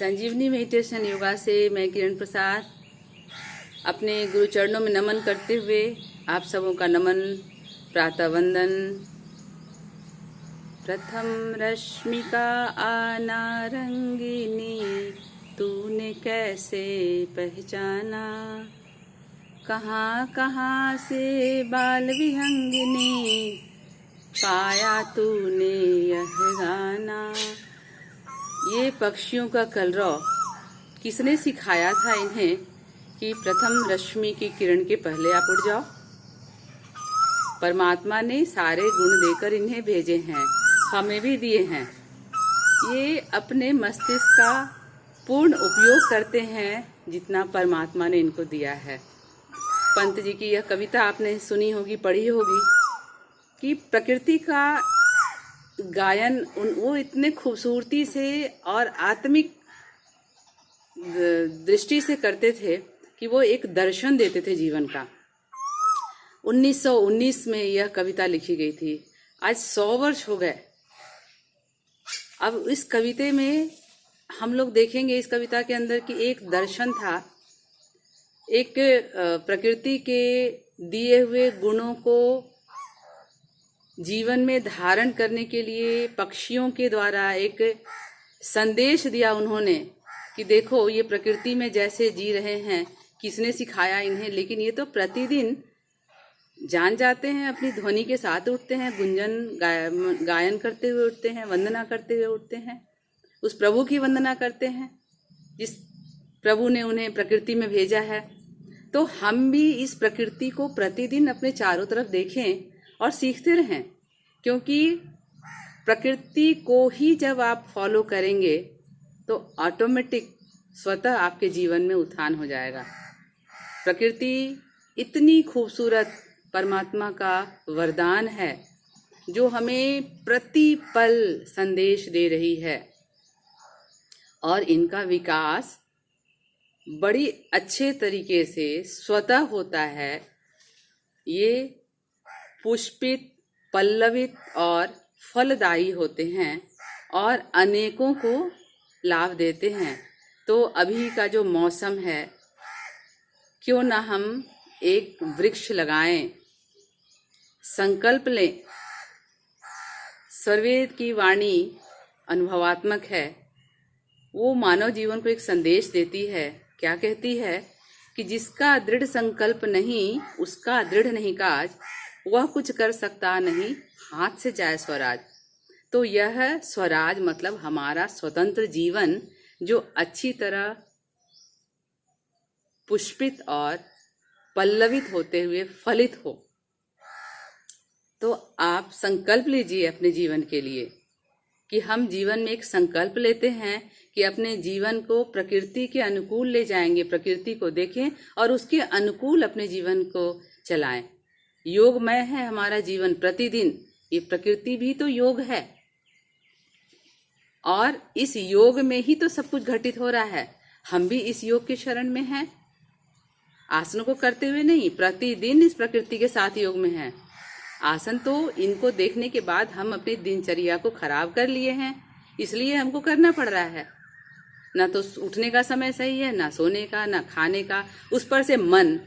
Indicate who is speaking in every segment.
Speaker 1: संजीवनी meditation yoga से मैं किरण प्रसाद अपने गुरु चरणों में नमन करते हुए आप सबों का नमन प्रातः वंदन। प्रथम रश्मिका आना रंगिनी, तूने कैसे पहचाना, कहाँ कहाँ से बाल विहंगिनी, पाया तूने यह गाना। ये पक्षियों का कलरव किसने सिखाया था इन्हें कि प्रथम रश्मि की किरण के पहले आप उठ जाओ? परमात्मा ने सारे गुण देकर इन्हें भेजे हैं, हमें भी दिए हैं। ये अपने मस्तिष्क का पूर्ण उपयोग करते हैं जितना परमात्मा ने इनको दिया है। पंत जी की यह कविता आपने सुनी होगी, पढ़ी होगी कि प्रकृति का गायन वो इतने खूबसूरती से और आत्मिक दृष्टि से करते थे कि वो एक दर्शन देते थे जीवन का। 1919 में यह कविता लिखी गई थी। आज 100 वर्ष हो गए। अब इस कविता में हम लोग देखेंगे, इस कविता के अंदर कि एक दर्शन था, एक प्रकृति के दिए हुए गुणों को जीवन में धारण करने के लिए पक्षियों के द्वारा एक संदेश दिया उन्होंने कि देखो ये प्रकृति में जैसे जी रहे हैं, किसने सिखाया इन्हें, लेकिन ये तो प्रतिदिन जान जाते हैं, अपनी ध्वनि के साथ उठते हैं, गुंजन गायन करते हुए उठते हैं, वंदना करते हुए उठते हैं, उस प्रभु की वंदना करते हैं जिस प्रभु ने उन्हें प्रकृति में भेजा है। तो हम भी इस प्रकृति को प्रतिदिन अपने चारों तरफ देखें और सीखते रहें, क्योंकि प्रकृति को ही जब आप फॉलो करेंगे तो ऑटोमेटिक स्वतः आपके जीवन में उत्थान हो जाएगा। प्रकृति इतनी खूबसूरत परमात्मा का वरदान है जो हमें प्रति पल संदेश दे रही है, और इनका विकास बड़ी अच्छे तरीके से स्वतः होता है। ये पुष्पित, पल्लवित और फलदायी होते हैं और अनेकों को लाभ देते हैं। तो अभी का जो मौसम है, क्यों ना हम एक वृक्ष लगाएं, संकल्प लें। सर्ववेद की वाणी अनुभवात्मक है, वो मानव जीवन को एक संदेश देती है। क्या कहती है कि जिसका दृढ़ संकल्प नहीं, उसका दृढ़ नहीं काज, वह कुछ कर सकता नहीं, हाथ से जाए स्वराज। तो यह स्वराज मतलब हमारा स्वतंत्र जीवन जो अच्छी तरह पुष्पित और पल्लवित होते हुए फलित हो। तो आप संकल्प लीजिए अपने जीवन के लिए कि हम जीवन में एक संकल्प लेते हैं कि अपने जीवन को प्रकृति के अनुकूल ले जाएंगे, प्रकृति को देखें और उसके अनुकूल अपने जीवन को चलाएं। योगमय है हमारा जीवन प्रतिदिन, ये प्रकृति भी तो योग है, और इस योग में ही तो सब कुछ घटित हो रहा है। हम भी इस योग के शरण में हैं, आसनों को करते हुए नहीं, प्रतिदिन इस प्रकृति के साथ योग में हैं। आसन तो इनको देखने के बाद हम अपनी दिनचर्या को खराब कर लिए हैं, इसलिए हमको करना पड़ रहा है। ना तो उठने का समय सही है, ना सोने का, ना खाने का, उस पर से मन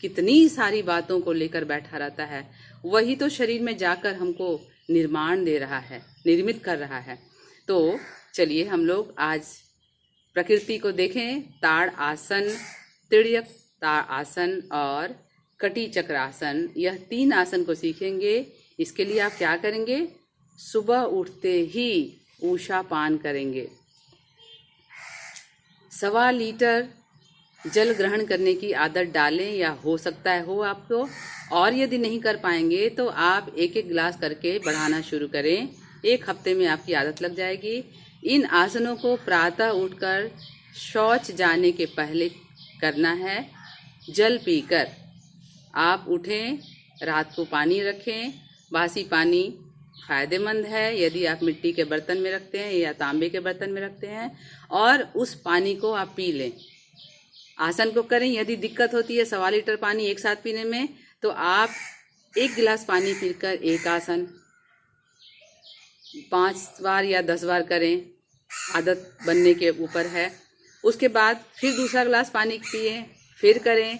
Speaker 1: कितनी सारी बातों को लेकर बैठा रहता है। वही तो शरीर में जाकर हमको निर्माण दे रहा है, निर्मित कर रहा है। तो चलिए हम लोग आज प्रकृति को देखें। ताड़ आसन, तिर्यक ताड़ आसन और कटी चक्रासन, यह 3 आसन को सीखेंगे। इसके लिए आप क्या करेंगे? सुबह उठते ही ऊषा पान करेंगे। 1.25 लीटर जल ग्रहण करने की आदत डालें, या हो सकता है हो आपको, और यदि नहीं कर पाएंगे तो आप 1-1 गिलास करके बढ़ाना शुरू करें। 1 हफ्ते में आपकी आदत लग जाएगी। इन आसनों को प्रातः उठकर शौच जाने के पहले करना है। जल पीकर आप उठें, रात को पानी रखें। बासी पानी फायदेमंद है यदि आप मिट्टी के बर्तन में रखते हैं या तांबे के बर्तन में रखते हैं, और उस पानी को आप पी लें। आसन को करें। यदि दिक्कत होती है 1.25 लीटर पानी एक साथ पीने में, तो आप 1 गिलास पानी पीकर एक आसन 5 बार या 10 बार करें। आदत बनने के ऊपर है। उसके बाद फिर दूसरा गिलास पानी पिए, फिर करें,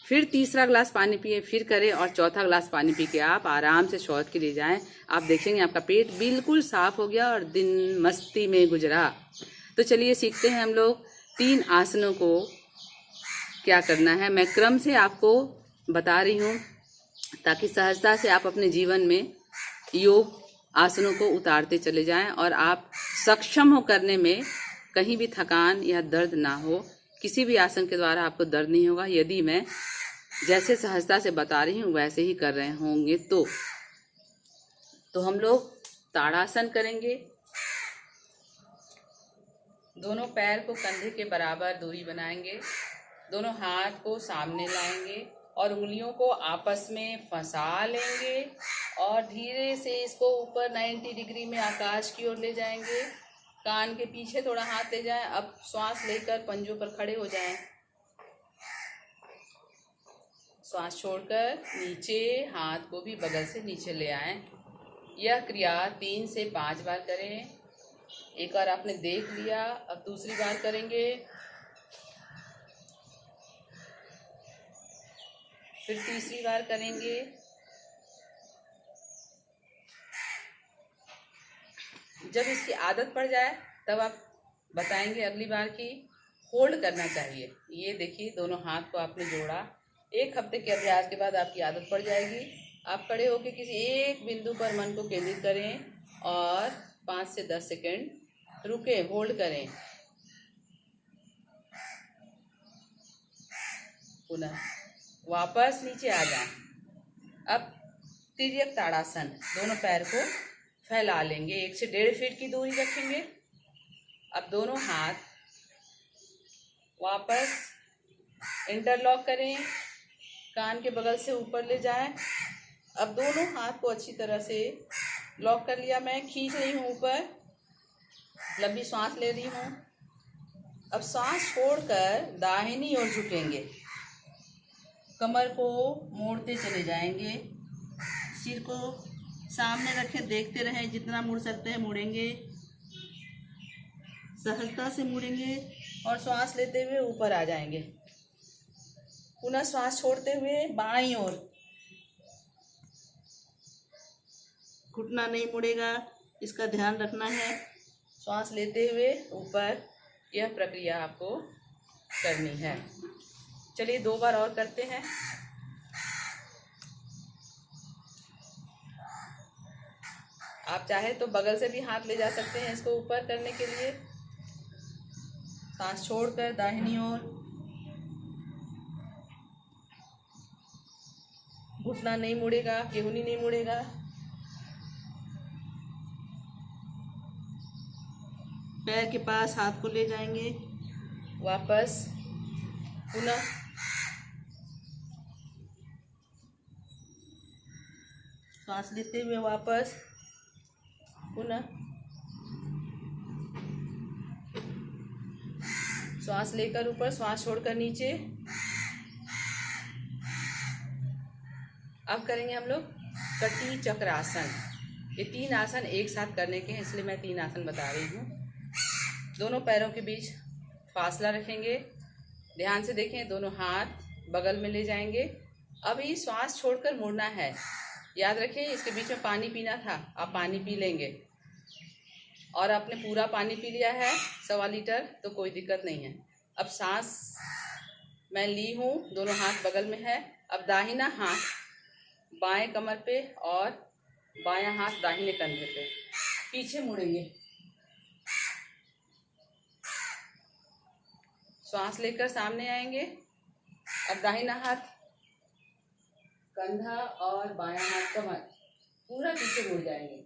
Speaker 1: फिर तीसरा गिलास पानी पिए, फिर करें, और चौथा गिलास पानी पी के आप आराम से शौच के लिए जाएं। आप देखेंगे आपका पेट बिल्कुल साफ हो गया और दिन मस्ती में गुजरा। तो चलिए सीखते हैं हम लोग 3 आसनों को क्या करना है। मैं क्रम से आपको बता रही हूँ ताकि सहजता से आप अपने जीवन में योग आसनों को उतारते चले जाएं और आप सक्षम हो करने में, कहीं भी थकान या दर्द ना हो। किसी भी आसन के द्वारा आपको दर्द नहीं होगा यदि मैं जैसे सहजता से बता रही हूँ वैसे ही कर रहे होंगे तो हम लोग ताड़ासन करेंगे। दोनों पैर को कंधे के बराबर दूरी बनाएंगे, दोनों हाथ को सामने लाएंगे और उंगलियों को आपस में फंसा लेंगे और धीरे से इसको ऊपर 90 डिग्री में आकाश की ओर ले जाएंगे। कान के पीछे थोड़ा हाथ ले जाएं। अब श्वास लेकर पंजों पर खड़े हो जाएं। श्वास छोड़कर नीचे, हाथ को भी बगल से नीचे ले आएं। यह क्रिया 3 से 5 बार करें। एक बार आपने देख लिया, अब दूसरी बार करेंगे, फिर तीसरी बार करेंगे। जब इसकी आदत पड़ जाए तब आप बताएंगे अगली बार की होल्ड करना चाहिए। ये देखिए दोनों हाथ को आपने जोड़ा। 1 हफ्ते के अभ्यास के बाद आपकी आदत पड़ जाएगी। आप खड़े होकर किसी एक बिंदु पर मन को केंद्रित करें और 5 से 10 सेकंड रुकें, होल्ड करें। पुनः वापस नीचे आ जाएं। अब तिर्यक ताड़ासन, दोनों पैर को फैला लेंगे, 1 से 1.5 फीट की दूरी रखेंगे। अब दोनों हाथ वापस इंटरलॉक करें, कान के बगल से ऊपर ले जाएं। अब दोनों हाथ को अच्छी तरह से लॉक कर लिया। मैं खींच रही हूँ ऊपर, लंबी सांस ले रही हूँ। अब सांस छोड़कर दाहिनी ओर झुकेंगे, कमर को मोड़ते चले जाएंगे, सिर को सामने रखे देखते रहें, जितना मुड़ सकते हैं मुड़ेंगे, सहजता से मुड़ेंगे और श्वास लेते हुए ऊपर आ जाएंगे। पुनः श्वास छोड़ते हुए बाईं ओर, घुटना नहीं मुड़ेगा, इसका ध्यान रखना है। श्वास लेते हुए ऊपर, यह प्रक्रिया आपको करनी है। चलिए 2 बार और करते हैं। आप चाहे तो बगल से भी हाथ ले जा सकते हैं इसको ऊपर करने के लिए। सांस छोड़कर दाहिनी ओर, घुटना नहीं मुड़ेगा, केहूनी नहीं मुड़ेगा। पैर के पास हाथ को ले जाएंगे, वापस पुनः सांस लेते हुए वापस, पुनः श्वास लेकर ऊपर, श्वास छोड़कर नीचे। अब करेंगे हम लोग कटी चक्रासन। ये 3 आसन एक साथ करने के हैं, इसलिए मैं 3 आसन बता रही हूँ। दोनों पैरों के बीच फासला रखेंगे, ध्यान से देखें, दोनों हाथ बगल में ले जाएंगे। अभी श्वास छोड़कर मुड़ना है। याद रखें इसके बीच में पानी पीना था, आप पानी पी लेंगे। और आपने पूरा पानी पी लिया है 1.25 लीटर, तो कोई दिक्कत नहीं है। अब सांस मैं ली हूँ, दोनों हाथ बगल में है। अब दाहिना हाथ बाएं कमर पे और बायां हाथ दाहिने कंधे पे, पीछे मुड़ेंगे। श्वास लेकर सामने आएंगे। अब दाहिना हाथ कंधा और बायां हाथ कमर, पूरा पीछे मुड़ जाएंगे।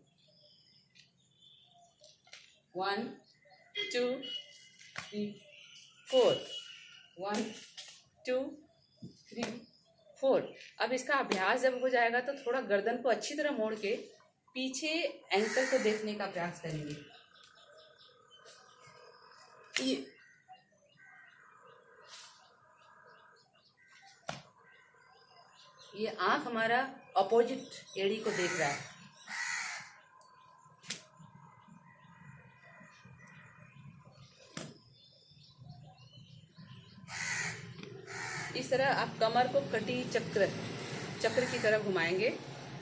Speaker 1: 1 2 3 4, 1 2 3 4। अब इसका अभ्यास जब हो जाएगा तो थोड़ा गर्दन को अच्छी तरह मोड़ के पीछे एंकल को देखने का प्रयास करेंगे। ये आंख हमारा अपोजिट एड़ी को देख रहा है। इस तरह आप कमर को कटी चक्र की तरह घुमाएंगे।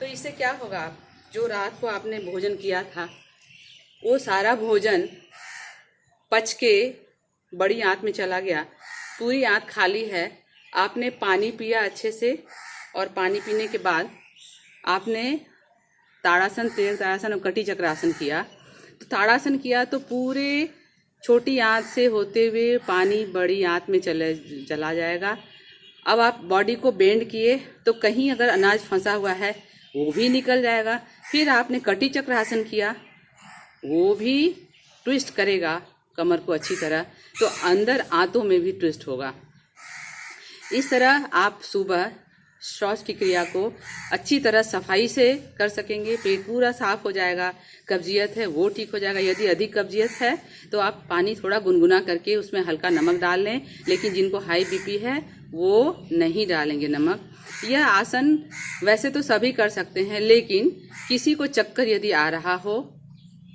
Speaker 1: तो इससे क्या होगा, आप जो रात को आपने भोजन किया था वो सारा भोजन पच के बड़ी आंत में चला गया, पूरी आंत खाली है। आपने पानी पिया अच्छे से, और पानी पीने के बाद आपने ताड़ासन, तीर्थ ताड़ासन और कटी चक्रासन किया। तो ताड़ासन किया तो पूरे छोटी आंत से होते हुए पानी बड़ी आंत में चला जाएगा। अब आप बॉडी को बेंड किए तो कहीं अगर अनाज फंसा हुआ है वो भी निकल जाएगा। फिर आपने कटी चक्रासन किया, वो भी ट्विस्ट करेगा कमर को अच्छी तरह, तो अंदर आंतों में भी ट्विस्ट होगा। इस तरह आप सुबह शौच की क्रिया को अच्छी तरह सफाई से कर सकेंगे। पेट पूरा साफ हो जाएगा, कब्जियत है वो ठीक हो जाएगा। यदि अधिक कब्जियत है तो आप पानी थोड़ा गुनगुना करके उसमें हल्का नमक डाल लें, लेकिन जिनको हाई बीपी है वो नहीं डालेंगे नमक। यह आसन वैसे तो सभी कर सकते हैं, लेकिन किसी को चक्कर यदि आ रहा हो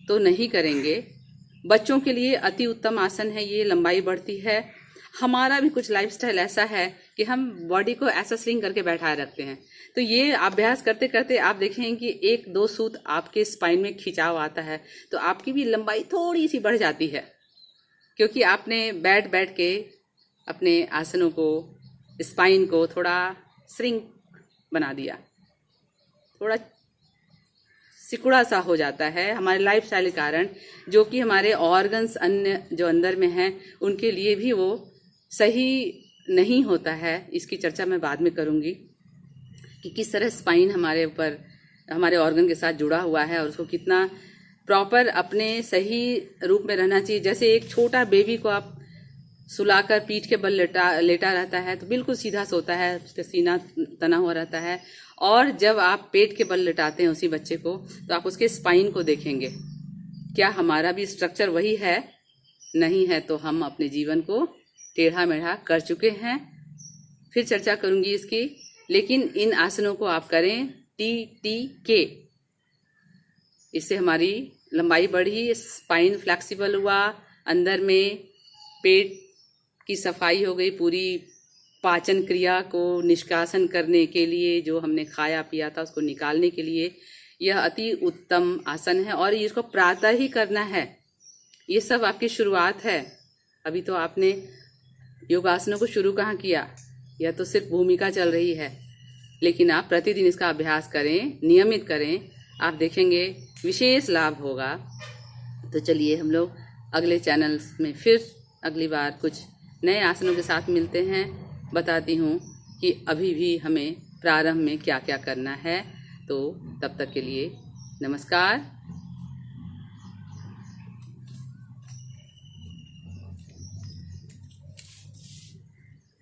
Speaker 1: तो नहीं करेंगे। बच्चों के लिए अति उत्तम आसन है ये, लंबाई बढ़ती है। हमारा भी कुछ लाइफस्टाइल ऐसा है कि हम बॉडी को ऐसा स्विंग करके बैठाए रखते हैं। तो ये अभ्यास करते करते आप देखेंगे कि 1-2 सूत आपके स्पाइन में खिंचाव आता है, तो आपकी भी लंबाई थोड़ी सी बढ़ जाती है, क्योंकि आपने बैठ के अपने आसनों को, स्पाइन को थोड़ा श्रिंक बना दिया, थोड़ा सिकुड़ा सा हो जाता है हमारे लाइफस्टाइल के कारण, जो कि हमारे ऑर्गन्स अन्य जो अंदर में हैं उनके लिए भी वो सही नहीं होता है। इसकी चर्चा मैं बाद में करूंगी कि किस तरह स्पाइन हमारे ऊपर, हमारे ऑर्गन के साथ जुड़ा हुआ है और उसको कितना प्रॉपर अपने सही रूप में रहना चाहिए। जैसे एक छोटा बेबी को आप सुलाकर पीठ के बल लेटा रहता है तो बिल्कुल सीधा सोता है, उसका सीना तना हुआ रहता है। और जब आप पेट के बल लेटाते हैं उसी बच्चे को, तो आप उसके स्पाइन को देखेंगे, क्या हमारा भी स्ट्रक्चर वही है? नहीं है तो हम अपने जीवन को टेढ़ा मेढ़ा कर चुके हैं। फिर चर्चा करूंगी इसकी, लेकिन इन आसनों को आप करें TTK। इससे हमारी लंबाई बढ़ी, स्पाइन फ्लेक्सिबल हुआ, अंदर में पेट की सफाई हो गई, पूरी पाचन क्रिया को निष्कासन करने के लिए, जो हमने खाया पिया था उसको निकालने के लिए यह अति उत्तम आसन है। और इसको प्रातः ही करना है। ये सब आपकी शुरुआत है, अभी तो आपने योगासनों को शुरू कहाँ किया, यह तो सिर्फ भूमिका चल रही है। लेकिन आप प्रतिदिन इसका अभ्यास करें, नियमित करें, आप देखेंगे विशेष लाभ होगा। तो चलिए हम लोग अगले चैनल में फिर अगली बार कुछ नए आसनों के साथ मिलते हैं। बताती हूँ कि अभी भी हमें प्रारंभ में क्या क्या करना है। तो तब तक के लिए नमस्कार।